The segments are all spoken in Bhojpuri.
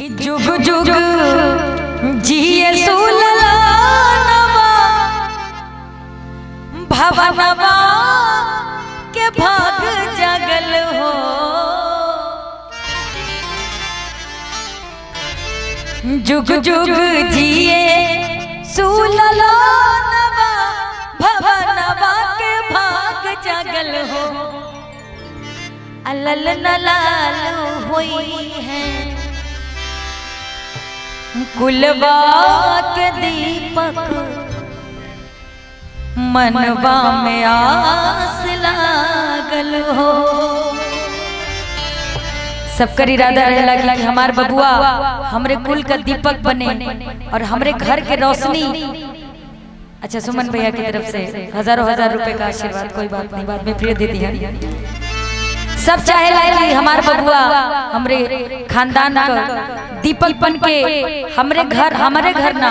कि जुग जुग जिए सुललानवा भवनवा के भाग जगल हो। जुग जुग जिए सुललानवा भवनवा के भाग जगल हो। अलल नलाल हुई है कुलवा के दीपक मनवा में आस लागल हो। सबकर इरादा रहेला कि हमार बबुआ हमरे कुल का दीपक बने और हमरे घर के रोशनी। अच्छा, सुमन भैया की तरफ से हजारों हजार रुपए का आशीर्वाद, कोई बात नहीं, बाद में फिर दे दिया। सब चाहेला कि हमार बबुआ हमरे खानदान का दीपक बन के हमारे घर ना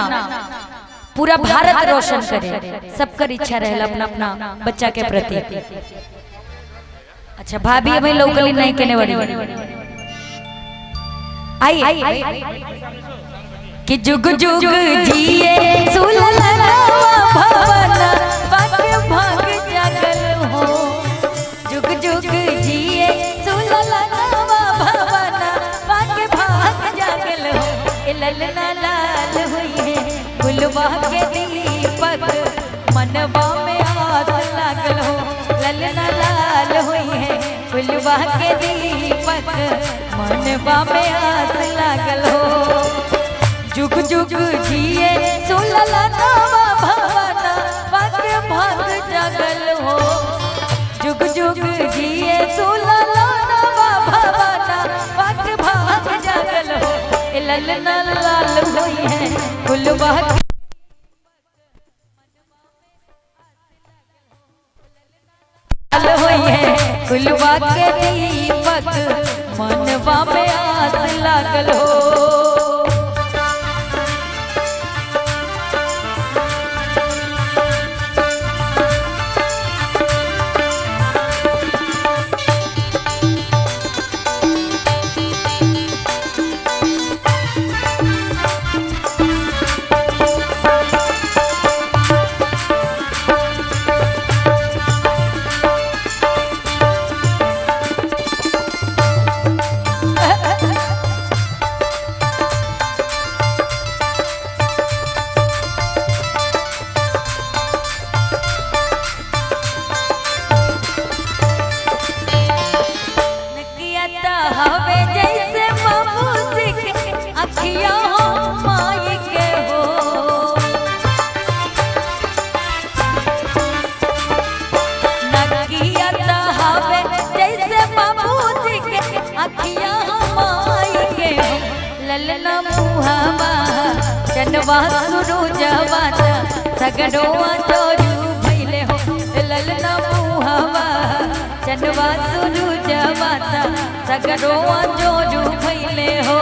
पूरा भारत रोशन करे। सबकर इच्छा रहेला अपना अपना बच्चा के प्रति। अच्छा, भाभी हमें लोकली नहीं कहने वाली आई कि जुग जुग जिए सुललानवा भवनवा के भाग जगल हो। जुग जुग जिए सुललानवा भवनवा के भाग जगल हो। ललना लाल हुई है गुलवा के दीपक मनवा में आस लागल हो। ललना लाल हुई है गुलवा के दीपक मनवा में आस लागल हो। जुग जुग जिए सुललानवा भवनवा के भाग जगल हो। जुग जुग जिए सुललानवा भवनवा के भाग जगल हो। ललना लाल हुई है गुलवा हुई है गुलवा के दीपक मनवा में आस लागल हो। ललना मुहावा चनवा सुरुजवा सगड़ोआ चोरू भइले हो। ललना मुहावा चनवा सुरुजवा सगड़ोआ चोरू भइले हो।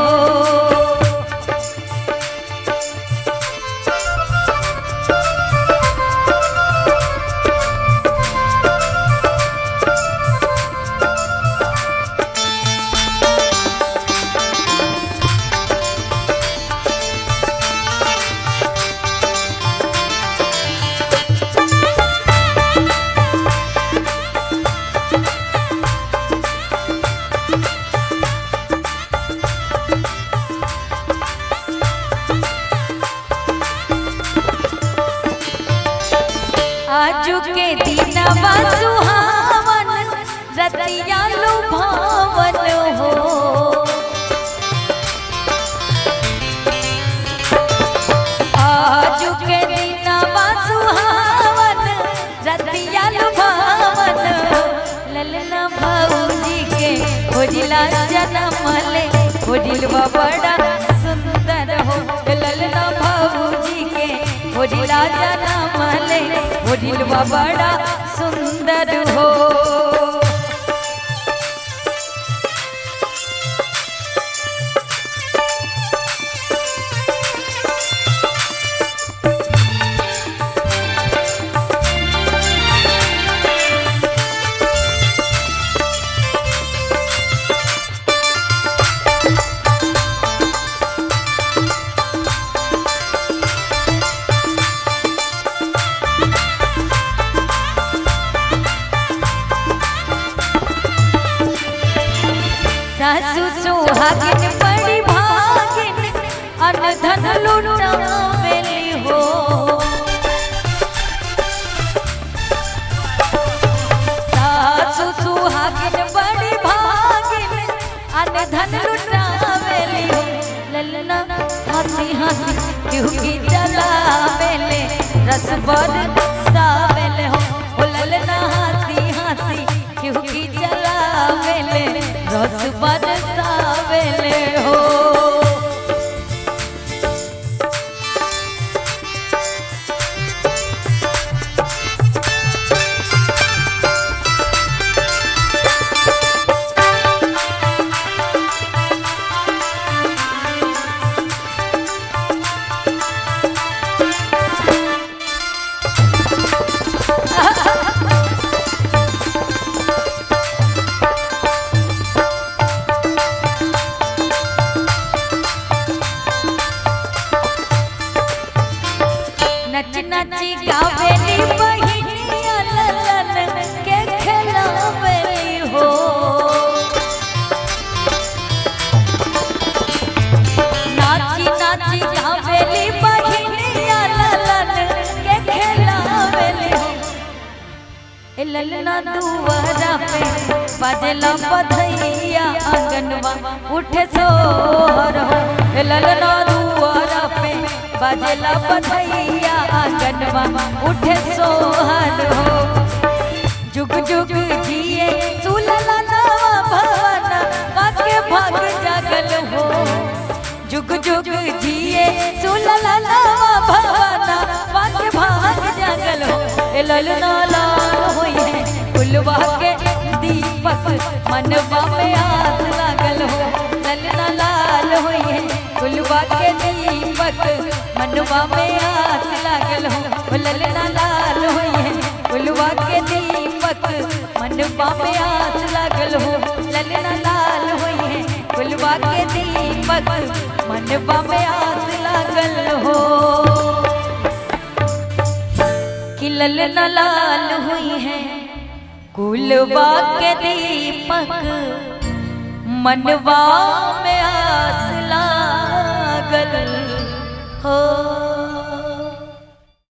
आजू के दीनवा सुहावन रतिया लुभावन हो। आजू के दीनवा सुहावन रतिया लुभावन हो। ललना भौजी के होजिला जन्म ले होजिलवा बड़ा सुंदर हो। ललना भौजी के होजिला जन्म ले होजिलवा बड़ा सुंदर हो। सुहागिन बड़ी भागिन अनधन लुटावेली हो। सासु सुहागिन बड़ी भागिन अनधन लुटावेली हो। ललना हंसी हंसी क्यों की जलावेले रस बरसावेले हो। ललना हंसी हंसी क्यों की जलावेले रस बरसावेले हो। नच नच गावेली बहिनिया ललन के खेलावेली हो। नाची नाची गावेली बहिनिया ललन के खेलावेली हो। ए ललना दुआरा पे बाजेला बधैया आंगनवा उठे सोहर हो। ए ललना दुआरा पे बाजेला बधैया आंगनवा उठे सोहर हो। जुग जुग जिए सुलला नवा भवन काके भाग जागल हो। जुग जुग जिए सुलला नवा भवन काके भाग जागल हो। ए ललना लाल होई है फुलवा के दीपक मनवा में आस लागल हो। ललना लाल होई है फुलवा के दीपक मनवा में आस लागल हो। ललना लाल होई है फुलवा के दीपक मनवा में आस लागल हो। ललना लाल होई है फुलवा के दीपक मनवा में आस लागल हो। कि ललना लाल हुई है कुलवा के दीपक मनवा में आस लागल हो।